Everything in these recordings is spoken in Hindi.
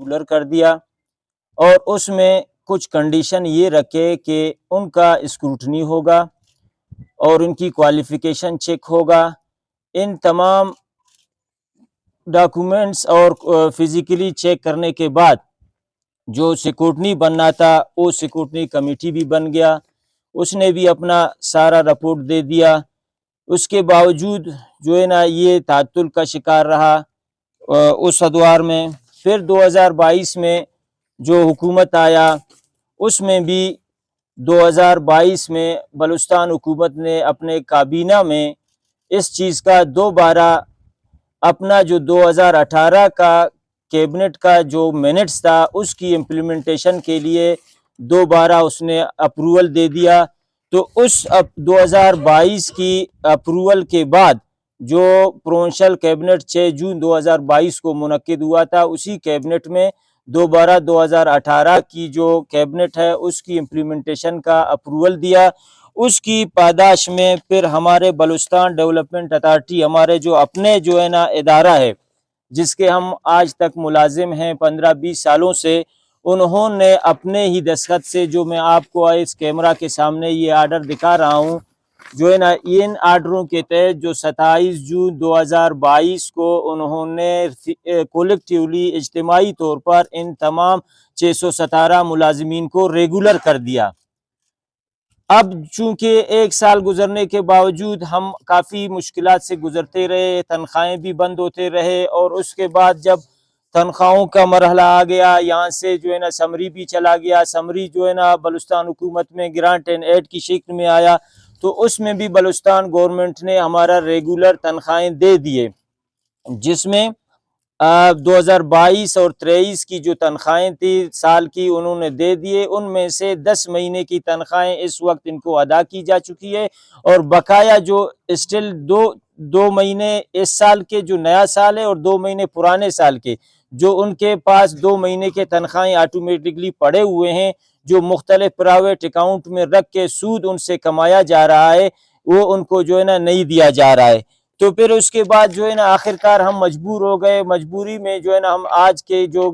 रेगुलर कर दिया और उसमें कुछ कंडीशन ये रखे कि उनका स्क्रूटनी होगा और उनकी क्वालिफिकेशन चेक होगा। इन तमाम डॉक्यूमेंट्स और फिजिकली चेक करने के बाद जो सिक्योरिटी बनना था वो सिक्योरिटी कमेटी भी बन गया, उसने भी अपना सारा रिपोर्ट दे दिया। उसके बावजूद जो है ना ये तातुल का शिकार रहा उस अदवार में। फिर 2022 में जो हुकूमत आया उसमें भी 2022 में बलूचिस्तान हुकूमत ने अपने काबीना में इस चीज़ का दोबारा अपना जो 2018 का कैबिनेट का जो मिनट्स था उसकी इम्प्लीमेंटेशन के लिए दोबारा उसने अप्रूवल दे दिया। तो उस 2022 की अप्रूवल के बाद जो प्रोविंशियल कैबिनेट 6 जून 2022 को मुनक्किद हुआ था, उसी कैबिनेट में दोबारा 2018 की जो कैबिनेट है उसकी इम्प्लीमेंटेशन का अप्रूवल दिया। उसकी पादाश में फिर हमारे बलूचिस्तान डेवलपमेंट अथॉरिटी, हमारे जो अपने जो है ना इदारा है जिसके हम आज तक मुलाजिम हैं 15-20 सालों से, उन्होंने अपने ही दस्तखत से, जो मैं आपको इस कैमरा के सामने ये आर्डर दिखा रहा हूँ, जो है ना इन आर्डरों के तहत जो 27 जून 2022 को उन्होंने कोलेक्टिवली इज्तिमाई तौर पर इन तमाम 617 मुलाजिमीन को रेगुलर कर दिया। अब चूंकि 1 साल गुजरने के बावजूद हम काफ़ी मुश्किलात से गुजरते रहे, तनख्वाहें भी बंद होते रहे और उसके बाद जब तनख्वाहों का मरहला आ गया, यहाँ से जो है ना समरी भी चला गया। समरी जो है ना बलूचिस्तान हुकूमत में ग्रांट एंड एड की शक्ल में आया, तो उसमें भी बलूचिस्तान गवर्नमेंट ने हमारा रेगुलर तनख्वाहें दे दिए, जिसमें 2022 और 23 की जो तनख्वाहें थी साल की उन्होंने दे दिए। उनमें से 10 महीने की तनख्वाहें इस वक्त इनको अदा की जा चुकी है और बकाया जो स्टिल दो महीने इस साल के जो नया साल है और 2 महीने पुराने साल के, जो उनके पास 2 महीने के तनख्वाहें ऑटोमेटिकली पड़े हुए हैं, जो मुख्तलिफ प्राइवेट अकाउंट में रख के सूद उनसे कमाया जा रहा है, वो उनको जो है ना नहीं दिया जा रहा है। तो फिर उसके बाद जो है ना आखिरकार हम मजबूर हो गए। मजबूरी में जो है ना हम आज के जो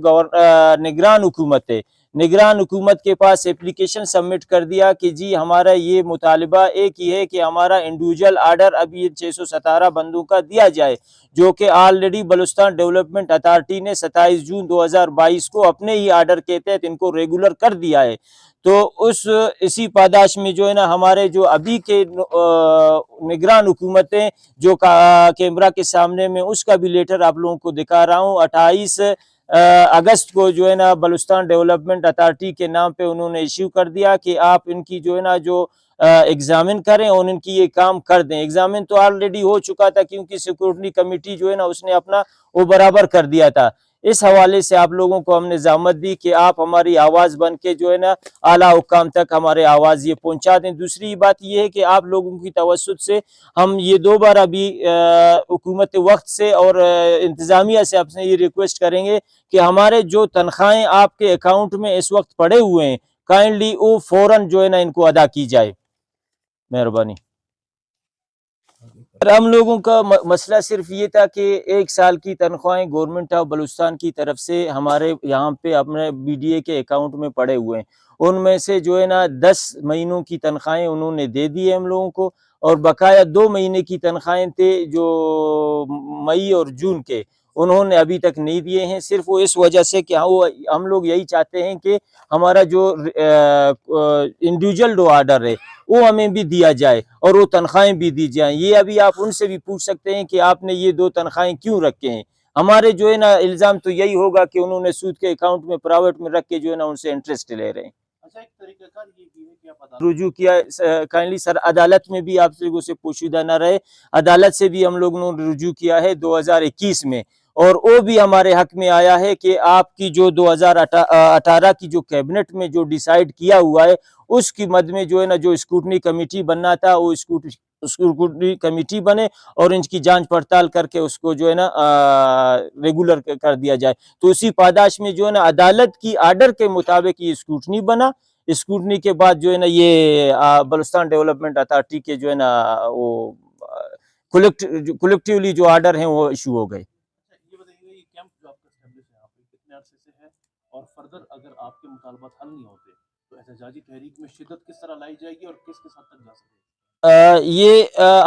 निगरान हुकूमत है, निगरान हुकूमत के पास एप्लीकेशन सबमिट कर दिया कि जी हमारा ये मुतालिबा एक ही है कि हमारा इंडिविजुअल आर्डर अभी 617 बंदों का दिया जाए, जो कि ऑलरेडी बलूचिस्तान डेवलपमेंट अथॉरिटी ने 27 जून 2022 को अपने ही आर्डर के तहत इनको रेगुलर कर दिया है। तो इसी पादाश में जो है ना हमारे जो अभी के निगरान हुकूमतें जो कैमरा के सामने में उसका भी लेटर आप लोगों को दिखा रहा हूँ, 28 अगस्त को जो है ना बलूचिस्तान डेवलपमेंट अथॉरिटी के नाम पे उन्होंने इश्यू कर दिया कि आप इनकी जो है ना जो एग्जामिन करें और इनकी ये काम कर दें। एग्जामिन तो ऑलरेडी हो चुका था क्योंकि सिक्योरिटी कमेटी जो है ना उसने अपना वो बराबर कर दिया था। इस हवाले से आप लोगों को हमने ज़हमत दी कि आप हमारी आवाज़ बन के जो है ना आला हुक्काम तक हमारे आवाज़ ये पहुंचा दें। दूसरी बात ये है कि आप लोगों की तवज्जुह से हम ये दोबारा भी हुकूमत वक्त से और इंतज़ामिया से आपसे ये रिक्वेस्ट करेंगे कि हमारे जो तनख्वाहें आपके अकाउंट में इस वक्त पड़े हुए हैं, काइंडली वो फ़ौरन जो है ना इनको अदा की जाए, मेहरबानी। हम लोगों का मसला सिर्फ ये था कि 1 साल की तनख्वाहें गवर्नमेंट ऑफ बलूचिस्तान की तरफ से हमारे यहाँ पे अपने बीडीए के अकाउंट में पड़े हुए हैं। उनमें से जो है ना 10 महीनों की तनख्वाहें उन्होंने दे दी है हम लोगों को और बकाया 2 महीने की तनख्वाहें थे जो मई और जून के, उन्होंने अभी तक नहीं दिए हैं। सिर्फ वो इस वजह से कि हम लोग यही चाहते हैं कि हमारा जो इंडिविजुअल जो आर्डर है वो हमें भी दिया जाए और वो तनख्वाहें भी दी जाएं। ये अभी आप उनसे भी पूछ सकते हैं कि आपने ये 2 तनख्वाहें क्यों रखे हैं। हमारे जो है ना इल्ज़ाम तो यही होगा कि उन्होंने सूद के अकाउंट में प्राइवेट में रख के जो है ना उनसे इंटरेस्ट ले रहे हैं। अच्छा, एक तरीक़ाकार ये भी है कि आप रुजू किया काइंडली सर, अदालत में भी आप लोगों से पोशीदा न रहे, अदालत से भी हम लोगों ने रुजू किया है 2021 में और वो भी हमारे हक में आया है कि आपकी जो 2018 की जो कैबिनेट में जो डिसाइड किया हुआ है उसकी मद में जो है ना जो स्क्रूटनी कमेटी बनना था वो स्क्रूटनी कमेटी बने और इनकी जांच पड़ताल करके उसको जो है ना रेगुलर कर दिया जाए। तो उसी पादाश में जो है ना अदालत की आर्डर के मुताबिक ये स्क्रूटनी बना। स्क्रूटनी के बाद जो है ना ये बलूचिस्तान डेवलपमेंट अथॉरिटी के जो है ना वो कलेक्टिवली जो आर्डर हैं वो इशू हो गए। और फर्दर अगर आपके मुतालबात हल नहीं होते तो एहतजाजी तहरीक में शिद्दत किस तरह लाई जाएगी और किस किस हद तक जा सकेगी?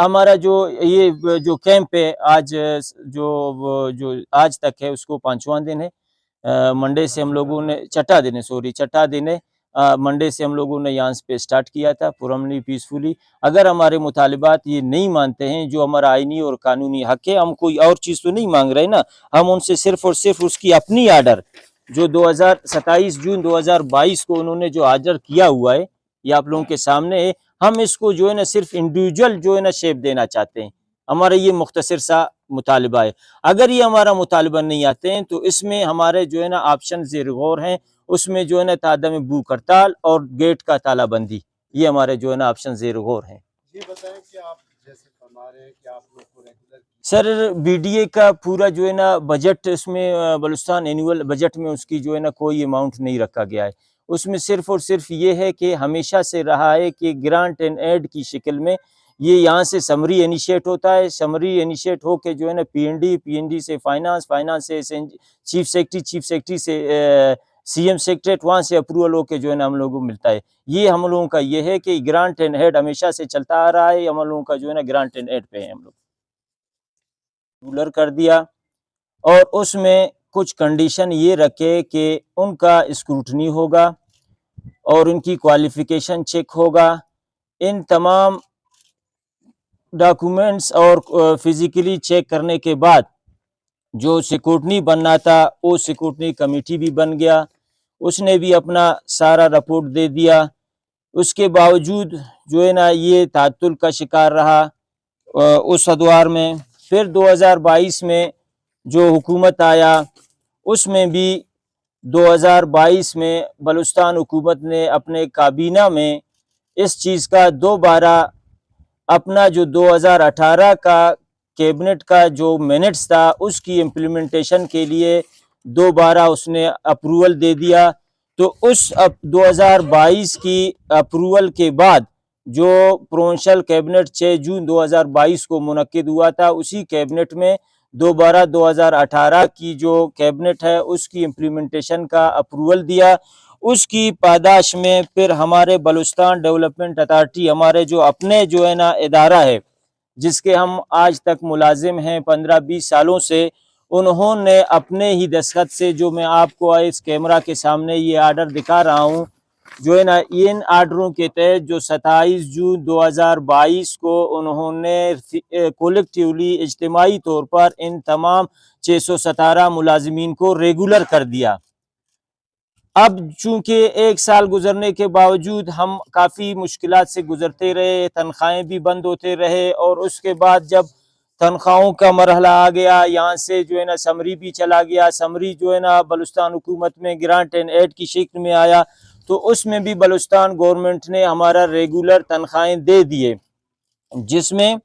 हमारा जो ये जो कैंप है आज जो आज तक है उसको 5वां दिन है। मंडे से हम लोगों ने छठा दिन है, सॉरी छठा दिन है। मंडे से हम लोगों ने यहाँ पे स्टार्ट किया था पुरअमनी पीसफुली। अगर हमारे मुतालिबात ये नहीं मानते हैं, जो हमारा आईनी और कानूनी हक है, हम कोई और चीज़ तो नहीं मांग रहे ना, हम उनसे सिर्फ और सिर्फ उसकी अपनी आर्डर जो 27 जून 2022 को उन्होंने जो आर्डर किया हुआ है, ये आप लोगों के सामने है। हम इसको जो है ना सिर्फ इंडिविजुअल जो है ना शेप देना चाहते हैं। हमारा ये मुख्तसर सा मुतालबा है। अगर ये हमारा मुतालबा नहीं आते हैं तो इसमें हमारे जो है ना ऑप्शन ज़ेर गौर हैं। उसमें जो है ना तादम भूख हड़ताल और गेट का तालाबंदी, ये हमारे जो है ना ऑप्शन ज़ेर गौर हैं। ये बताएं कि आप जैसे फरमा रहे हैं कि आप लोग को रेगुलर सर बीडीए का पूरा जो है ना बजट, इसमें बलूचिस्तान एनुअल बजट में उसकी जो है ना कोई अमाउंट नहीं रखा गया है। उसमें सिर्फ और सिर्फ ये है कि हमेशा से रहा है कि ग्रांट एंड एड की शक्ल में ये यहाँ से समरी इनिशिएट होता है। समरी इनिशिएट हो के जो है ना पीएनडी से फाइनेंस, फाइनेंस से चीफ सेक्रेटरी से सीएम सेक्रेटरीट, वहाँ से अप्रूवल होके जो है ना हम लोगों को मिलता है। ये हम लोगों का ये है कि ग्रांट एंड एड हमेशा से चलता आ रहा है। हम लोगों का जो है ना ग्रांट एंड एड पे है, हम लोग रेगुलर कर दिया और उसमें कुछ कंडीशन ये रखे कि उनका स्क्रूटनी होगा और उनकी क्वालिफिकेशन चेक होगा। इन तमाम डॉक्यूमेंट्स और फिजिकली चेक करने के बाद जो सिक्योरिटी बनना था वो सिक्योरिटी कमेटी भी बन गया, उसने भी अपना सारा रिपोर्ट दे दिया। उसके बावजूद जो है ना ये तातुल का शिकार रहा उस अदवार में। फिर 2022 में जो हुकूमत आया उसमें भी 2022 में बलूचिस्तान हुकूमत ने अपने काबीना में इस चीज़ का दोबारा अपना जो 2018 का कैबिनेट का जो मिनट्स था उसकी इम्प्लीमेंटेशन के लिए दोबारा उसने अप्रूवल दे दिया। तो उस 2022 की अप्रूवल के बाद जो प्रोविंशियल कैबिनेट 6 जून 2022 को मुनक्किद हुआ था, उसी कैबिनेट में दोबारा 2018 की जो कैबिनेट है उसकी इम्प्लीमेंटेशन का अप्रूवल दिया। उसकी पादाश में फिर हमारे बलूचिस्तान डेवलपमेंट अथॉरिटी, हमारे जो अपने जो है ना इदारा है जिसके हम आज तक मुलाजिम हैं 15-20 सालों से, उन्होंने अपने ही दस्तखत से, जो मैं आपको इस कैमरा के सामने ये आर्डर दिखा रहा हूँ, जो है ना इन आर्डरों के तहत जो 27 जून 2022 को उन्होंने कलेक्टिवली इज्तिमाई तौर पर इन तमाम 617 मुलाजिमीन को रेगुलर कर दिया। अब चूंकि 1 साल गुजरने के बावजूद हम काफ़ी मुश्किलात से गुजरते रहे, तनख्वाहें भी बंद होते रहे और उसके बाद जब तनख्वाहों का मरहला आ गया, यहाँ से जो है ना समरी भी चला गया। समरी जो है ना बलूचिस्तान हुकूमत में ग्रांट एंड एड की शक्ल में आया, तो उसमें भी बलूचिस्तान गवर्नमेंट ने हमारा रेगुलर तनख्वाहें दे दिए, जिसमें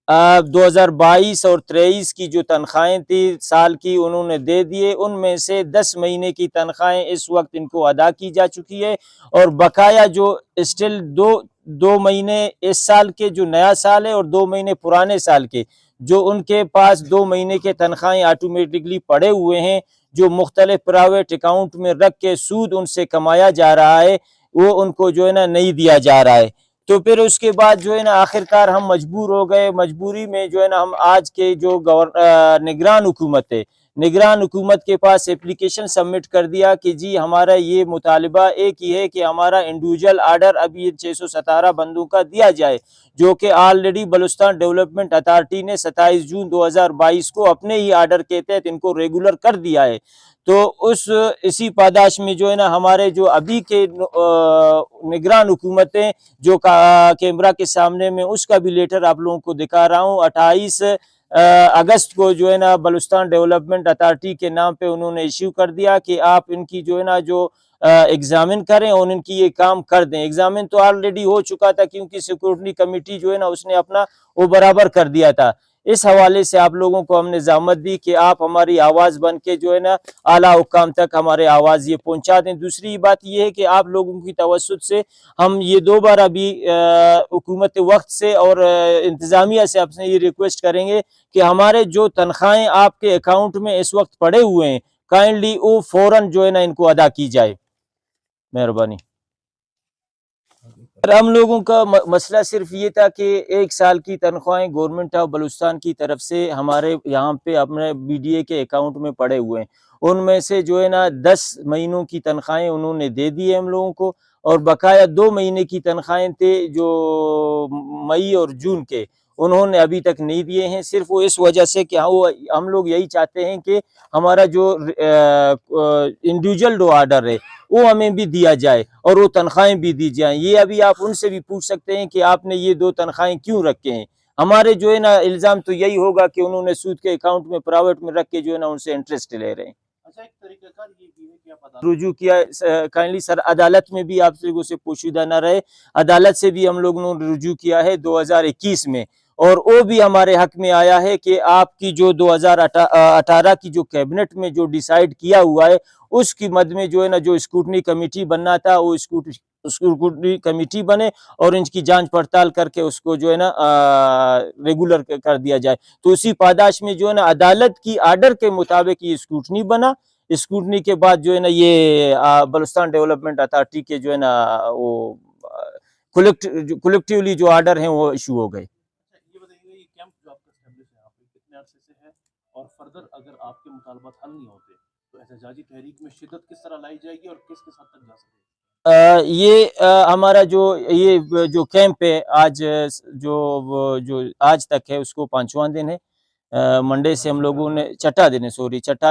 2022 और 23 की जो तनख्वाहें थी साल की उन्होंने दे दिए। उनमें से 10 महीने की तनख्वाहें इस वक्त इनको अदा की जा चुकी है और बकाया जो स्टिल दो महीने इस साल के जो नया साल है और 2 महीने पुराने साल के, जो उनके पास 2 महीने के तनख्वाहें ऑटोमेटिकली पड़े हुए हैं, जो मुख्तलिफ प्राइवेट अकाउंट में रख के सूद उनसे कमाया जा रहा है, वो उनको जो है ना नहीं दिया जा रहा है। तो फिर उसके बाद जो है ना आखिरकार हम मजबूर हो गए। मजबूरी में जो है ना हम आज के जो निगरान हुकूमत है, निगरान हुकूमत के पास एप्लीकेशन सबमिट कर दिया कि जी हमारा ये मुतालिबा एक ही है कि हमारा इंडिविजुअल आर्डर अब ये 617 बंदों का दिया जाए, जो कि ऑलरेडी बलूचिस्तान डेवलपमेंट अथॉरिटी ने 27 जून 2022 को अपने ही आर्डर के तहत इनको रेगुलर कर दिया है। तो इसी पादाश में जो है ना हमारे जो अभी के निगरान हुकूमतें जो कैमरा के सामने में उसका भी लेटर आप लोगों को दिखा रहा हूँ। 28 अगस्त को जो है ना बलूचिस्तान डेवलपमेंट अथॉरिटी के नाम पे उन्होंने इश्यू कर दिया कि आप इनकी जो है ना जो एग्जामिन करें और इनकी ये काम कर दें। एग्जामिन तो ऑलरेडी हो चुका था क्योंकि सिक्योरिटी कमेटी जो है ना उसने अपना वो बराबर कर दिया था। इस हवाले से आप लोगों को हमने ज़हमत दी कि आप हमारी आवाज़ बन के जो है ना आला हुक्काम तक हमारे आवाज़ ये पहुंचा दें। दूसरी बात ये है कि आप लोगों की तवज्जुह से हम ये दोबारा भी हुकूमत वक्त से और इंतज़ामिया से आपसे ये रिक्वेस्ट करेंगे कि हमारे जो तनख्वाहें आपके अकाउंट में इस वक्त पड़े हुए हैं काइंडली वो फ़ौरन जो है ना इनको अदा की जाए, मेहरबानी। और हम लोगों का मसला सिर्फ ये था कि 1 साल की तनख्वाहें गवर्नमेंट ऑफ बलूचिस्तान की तरफ से हमारे यहाँ पे अपने बीडीए के अकाउंट में पड़े हुए हैं। उनमें से जो है ना 10 महीनों की तनख्वाहें उन्होंने दे दी है हम लोगों को, और बकाया 2 महीने की तनख्वाहें थे जो मई और जून के, उन्होंने अभी तक नहीं दिए हैं। सिर्फ वो इस वजह से कि वो हम लोग यही चाहते हैं कि हमारा जो इंडिविजुअल जो आर्डर है वो हमें भी दिया जाए और वो तनख्वाहें भी दी जाएं। ये अभी आप उनसे भी पूछ सकते हैं कि आपने ये 2 तनख्वाहें क्यों रखे हैं। हमारे जो है ना इल्ज़ाम तो यही होगा कि उन्होंने सूद के अकाउंट में प्राइवेट में रख के जो है ना उनसे इंटरेस्ट ले रहे हैं। अच्छा, एक तरीक़ाकार ये भी है कि आप अदालत रुजू किया काइंडली सर, अदालत में भी आप लोगों से पोशीदा न रहे, अदालत से भी हम लोगों ने रुजू किया है 2021 में, और वो भी हमारे हक में आया है कि आपकी जो 2018 की जो कैबिनेट में जो डिसाइड किया हुआ है उसकी मद में जो है ना जो स्क्रूटनी कमेटी बनना था वो स्क्रूटनी कमेटी बने और इनकी जांच पड़ताल करके उसको जो है ना रेगुलर कर दिया जाए। तो उसी पादाश में जो है ना अदालत की आर्डर के मुताबिक ये स्क्रूटनी बना। स्क्रूटनी के बाद जो है ना ये बलूचिस्तान डेवलपमेंट अथॉरिटी के जो है ना वो कलेक्टिवली जो आर्डर हैं वो इशू हो गए। ये बताइए, ये कैंप जो आपका एस्टेब्लिश है यहाँ पे कितने अरसे से है, और फर्दर अगर आपके मुतालबात हल नहीं होते तो एहतजाजी तहरीक में शिद्दत किस तरह लाई जाएगी और किस किस हद तक जा सकेगी? हमारा जो कैंप है आज जो आज तक है उसको 5वां दिन है। मंडे से हम लोगों ने छठा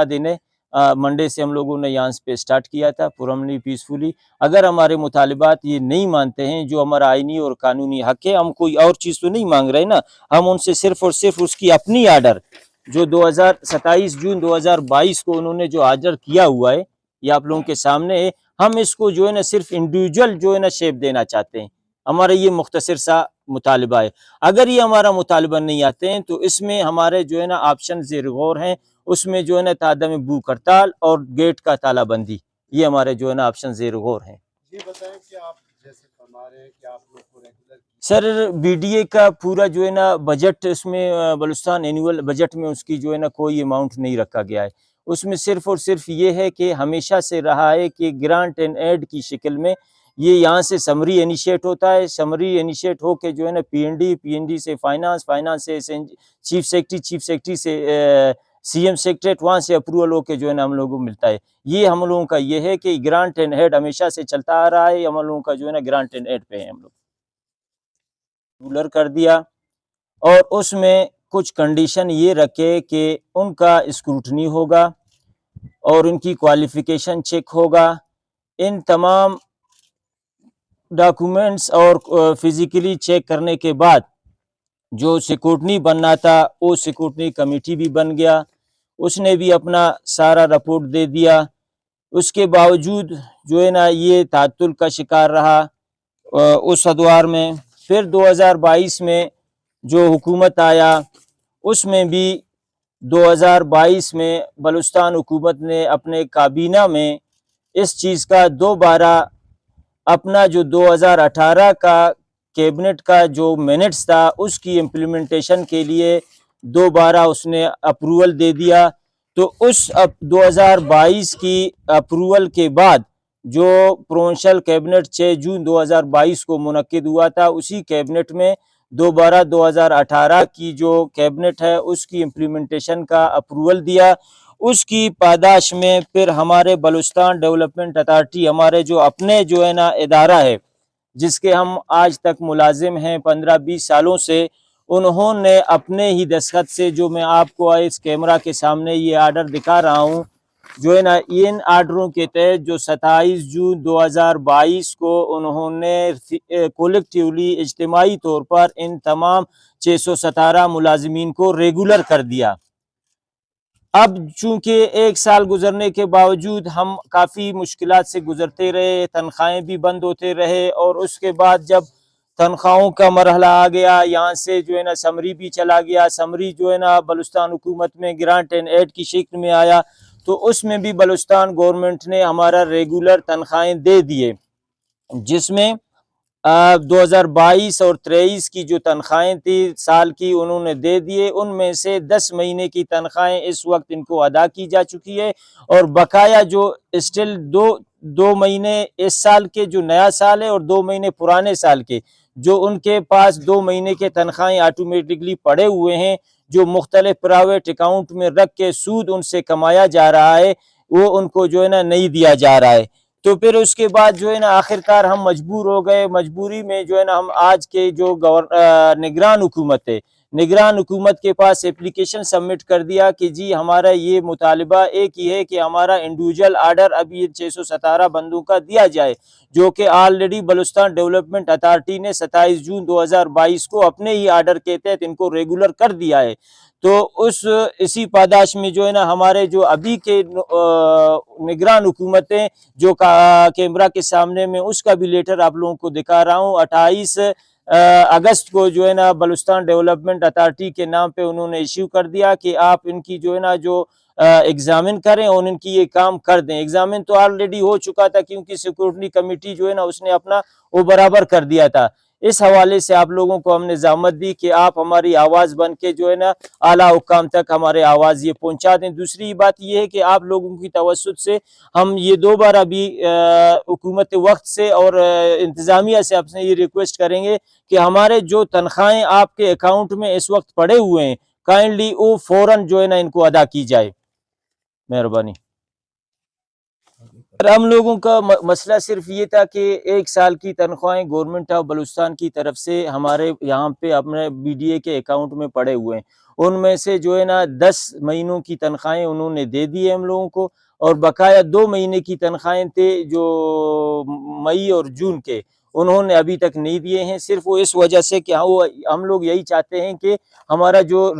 दिन है। मंडे से हम लोगों ने यहाँ पे स्टार्ट किया था पुरअमनी पीसफुली। अगर हमारे मुतालिबात ये नहीं मानते हैं, जो हमारा आईनी और कानूनी हक है, हम कोई और चीज़ तो नहीं मांग रहे ना, हम उनसे सिर्फ और सिर्फ उसकी अपनी आर्डर जो 27 जून 2022 को उन्होंने जो आर्डर किया हुआ है ये आप लोगों के सामने है, हम इसको जो है ना सिर्फ इंडिविजुअल जो है ना शेप देना चाहते हैं। हमारा ये मुख्तसर सा मुतालबा है। अगर ये हमारा मुतालबा नहीं आते हैं तो इसमें हमारे जो है ना ऑप्शन ज़ेर गौर हैं, उसमें जो है ना तादम भूख हड़ताल और गेट का तालाबंदी, ये हमारे जो है ना ऑप्शन ज़ेर गौर हैं। ये बताएं कि आप जैसे फरमा रहे हैं कि आप लोग को रेगुलर सर बीडीए का पूरा जो है ना बजट, इसमें बलूचिस्तान एनुअल बजट में उसकी जो है ना कोई अमाउंट नहीं रखा गया है। उसमें सिर्फ और सिर्फ ये है कि हमेशा से रहा है कि ग्रांट एंड एड की शक्ल में ये यहाँ से समरी इनिशिएट होता है। समरी इनिशिएट हो के जो है ना पीएनडी से फाइनेंस से चीफ सेक्रेटरी से सीएम सेक्रेटरीट, वहाँ से अप्रूवल होके जो है ना हम लोगों को मिलता है। ये हम लोगों का ये है कि ग्रांट एंड एड हमेशा से चलता आ रहा है। हम लोगों का जो है ना ग्रांट एंड एड पे है, हम लोग रेगुलर कर दिया और उसमें कुछ कंडीशन ये रखे कि उनका स्क्रूटनी होगा और उनकी क्वालिफिकेशन चेक होगा। इन तमाम डॉक्यूमेंट्स और फिजिकली चेक करने के बाद जो सिक्योरिटी बनना था वो सिक्योरिटी कमेटी भी बन गया, उसने भी अपना सारा रिपोर्ट दे दिया। उसके बावजूद जो है ना ये तातुल का शिकार रहा उस अदवार में। फिर 2022 में जो हुकूमत आया उसमें भी 2022 में बलूचिस्तान हुकूमत ने अपने काबीना में इस चीज़ का दोबारा अपना जो 2018 का कैबिनेट का जो मिनट्स था उसकी इम्प्लीमेंटेशन के लिए दोबारा उसने अप्रूवल दे दिया। तो उस 2022 की अप्रूवल के बाद जो प्रोविंशियल कैबिनेट 6 जून 2022 को मुनक्किद हुआ था, उसी कैबिनेट में दोबारा 2018 की जो कैबिनेट है उसकी इम्प्लीमेंटेशन का अप्रूवल दिया। उसकी पादाश में फिर हमारे बलूचिस्तान डेवलपमेंट अथॉरिटी, हमारे जो अपने जो है ना इदारा है जिसके हम आज तक मुलाजिम हैं 15-20 सालों से, उन्होंने अपने ही दस्तखत से, जो मैं आपको इस कैमरा के सामने ये आर्डर दिखा रहा हूँ, जो है ना इन आर्डरों के तहत जो 27 जून 2022 को उन्होंने कलेक्टिवली इज्तिमाई तौर पर इन तमाम 617 मुलाजिमीन को रेगुलर कर दिया। अब चूंकि 1 साल गुजरने के बावजूद हम काफ़ी मुश्किलात से गुजरते रहे, तनख्वाहें भी बंद होते रहे, और उसके बाद जब तनख्वाहों का मरहला आ गया, यहाँ से जो है ना समरी भी चला गया। समरी जो है ना बलूचिस्तान हुकूमत में ग्रांट एंड एड की शक्ल में आया, तो उसमें भी बलूचिस्तान गवर्नमेंट ने हमारा रेगुलर तनख्वाहें दे दिए, जिसमें 2022 और 23 की जो तनख्वाहें थी साल की उन्होंने दे दिए। उनमें से 10 महीने की तनख्वाहें इस वक्त इनको अदा की जा चुकी है और बकाया जो स्टिल दो महीने इस साल के जो नया साल है और 2 महीने पुराने साल के जो उनके पास 2 महीने के तनख्वाहें ऑटोमेटिकली पड़े हुए हैं, जो मुख्तलिफ प्राइवेट अकाउंट में रख के सूद उनसे कमाया जा रहा है, वो उनको जो है ना नहीं दिया जा रहा है। तो फिर उसके बाद जो है ना आखिरकार हम मजबूर हो गए। मजबूरी में जो है ना हम आज के जो निगरान हुकूमत है, निगरान हुकूमत के पास एप्लीकेशन सबमिट कर दिया कि जी हमारा ये मुतालिबा एक ही है कि हमारा इंडिविजुअल आर्डर अभी 617 बंदों का दिया जाए, जो कि ऑलरेडी बलूचिस्तान डेवलपमेंट अथॉरिटी ने 27 जून 2022 को अपने ही आर्डर के तहत इनको रेगुलर कर दिया है। तो इसी पादाश में जो है ना हमारे जो अभी के निगरान हुकूमत है जो कैमरा के सामने में उसका भी लेटर आप लोगों को दिखा रहा हूँ। 28 अगस्त को जो है ना बलूचिस्तान डेवलपमेंट अथॉरिटी के नाम पे उन्होंने इश्यू कर दिया कि आप इनकी जो है ना जो एग्जामिन करें और इनकी ये काम कर दें। एग्जामिन तो ऑलरेडी हो चुका था क्योंकि सिक्योरिटी कमेटी जो है ना उसने अपना वो बराबर कर दिया था। इस हवाले से आप लोगों को हमने ज़ामत दी कि आप हमारी आवाज़ बन के जो है ना आला हुक्काम तक हमारे आवाज़ ये पहुंचा दें। दूसरी बात ये है कि आप लोगों की तवस्सुत से हम ये दोबारा भी हुकूमत वक्त से और इंतज़ामिया से आपसे ये रिक्वेस्ट करेंगे कि हमारे जो तनख्वाहें आपके अकाउंट में इस वक्त पड़े हुए हैं काइंडली वो फ़ौरन जो है ना इनको अदा की जाए, मेहरबानी। हम लोगों का मसला सिर्फ ये था कि 1 साल की तनख्वाहें गवर्नमेंट ऑफ बलूचिस्तान की तरफ से हमारे यहाँ पे अपने बीडीए के अकाउंट में पड़े हुए हैं। उनमें से जो है ना 10 महीनों की तनख्वाहें उन्होंने दे दी है हम लोगों को और बकाया 2 महीने की तनख्वाहें थे जो मई और जून के, उन्होंने अभी तक नहीं दिए हैं। सिर्फ वो इस वजह से कि हम लोग यही चाहते हैं कि हमारा जो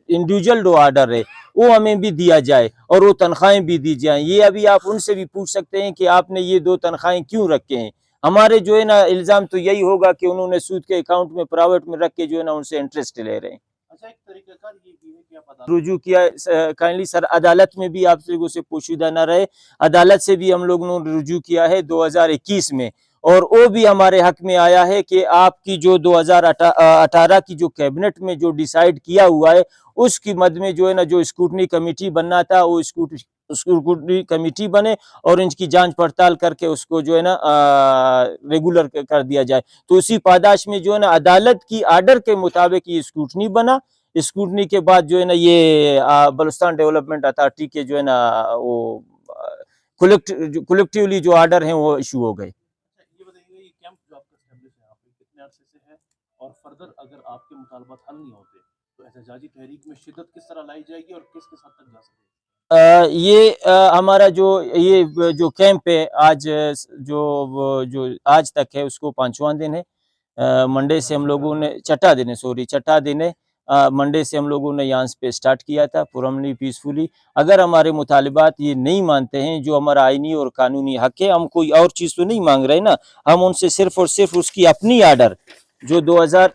इंडिविजुअल जो आर्डर है वो हमें भी दिया जाए और वो तनख्वाहें भी दी जाएं। ये अभी आप उनसे भी पूछ सकते हैं कि आपने ये 2 तनख्वाहें क्यों रखे हैं। हमारे जो है ना इल्ज़ाम तो यही होगा कि उन्होंने सूद के अकाउंट में प्राइवेट में रख के जो है ना उनसे इंटरेस्ट ले रहे हैं। अच्छा, एक तरीक़ाकार ये भी है कि आप रुजू किया काइंडली सर, अदालत में भी आप लोगों से पोशीदा न रहे, अदालत से भी हम लोगों ने रुजू किया है 2021 में और वो भी हमारे हक में आया है कि आपकी जो 2018 की जो कैबिनेट में जो डिसाइड किया हुआ है उसकी मद में जो है ना जो स्क्रूटनी कमेटी बनना था वो स्क्रूटनी कमेटी बने और इनकी जांच पड़ताल करके उसको जो है ना रेगुलर कर दिया जाए। तो उसी पादाश में जो है ना अदालत की आर्डर के मुताबिक ये स्क्रूटनी बना। स्क्रूटनी के बाद जो है ना ये बलूचिस्तान डेवलपमेंट अथॉरिटी के जो है ना वो कलेक्टिवली जो आर्डर हैं वो इशू हो गए। ये बताइए, ये कैंप जो आपका एस्टेब्लिश है यहाँ पे कितने अरसे से है और फर्दर अगर आपके मुतालबात हल नहीं होते तो एहतजाजी तहरीक में शिद्दत किस तरह लाई जाएगी और किस हद तक जा सकती है? ये हमारा जो कैंप है आज जो आज तक है उसको 5वां दिन है। मंडे से हम लोगों ने छठा दिन है। मंडे से हम लोगों ने यहाँ पे स्टार्ट किया था पुरमनी पीसफुली। अगर हमारे मुतालिबात ये नहीं मानते हैं जो हमारा आईनी और कानूनी हक है, हम कोई और चीज़ तो नहीं मांग रहे ना, हम उनसे सिर्फ और सिर्फ उसकी अपनी आर्डर जो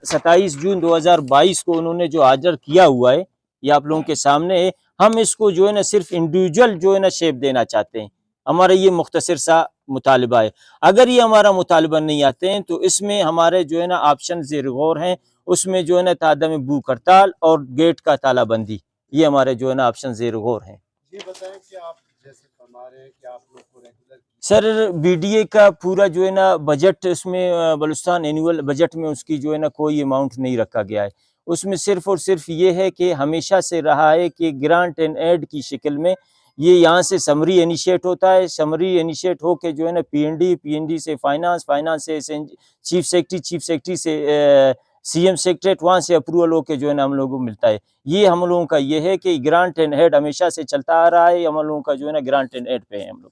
27 जून 2022 को उन्होंने जो आर्डर किया हुआ है ये आप लोगों के सामने है, हम इसको जो है ना सिर्फ इंडिविजुअल जो है ना शेप देना चाहते हैं। हमारा ये मुख्तसर सा मुतालिबा है। अगर ये हमारा मुतालिबा नहीं आते हैं तो इसमें हमारे जो है ना ऑप्शन ज़ेर गौर हैं, उसमें जो है ना तादम भूख हड़ताल और गेट का तालाबंदी, ये हमारे जो है ना ऑप्शन ज़ेर गौर हैं। ये बताएं कि आप जैसे फरमा रहे हैं कि आप लोग को रेगुलर सर बीडीए का पूरा जो है ना बजट इसमें बलूचिस्तान एनुअल बजट में उसकी जो है ना कोई अमाउंट नहीं रखा गया है। उसमें सिर्फ और सिर्फ ये है कि हमेशा से रहा है कि ग्रांट एंड एड की शक्ल में ये यहाँ से समरी इनिशिएट होता है। समरी इनिशिएट हो के जो है ना पीएनडी से फाइनेंस से चीफ सेक्रेटरी से सीएम सेक्रेटरीट, वहाँ से अप्रूवल होकर जो है ना हम लोगों को मिलता है। ये हम लोगों का ये है कि ग्रांट एंड एड हमेशा से चलता आ रहा है। हम लोगों का जो है ना ग्रांट एंड एड पे है हम लोग।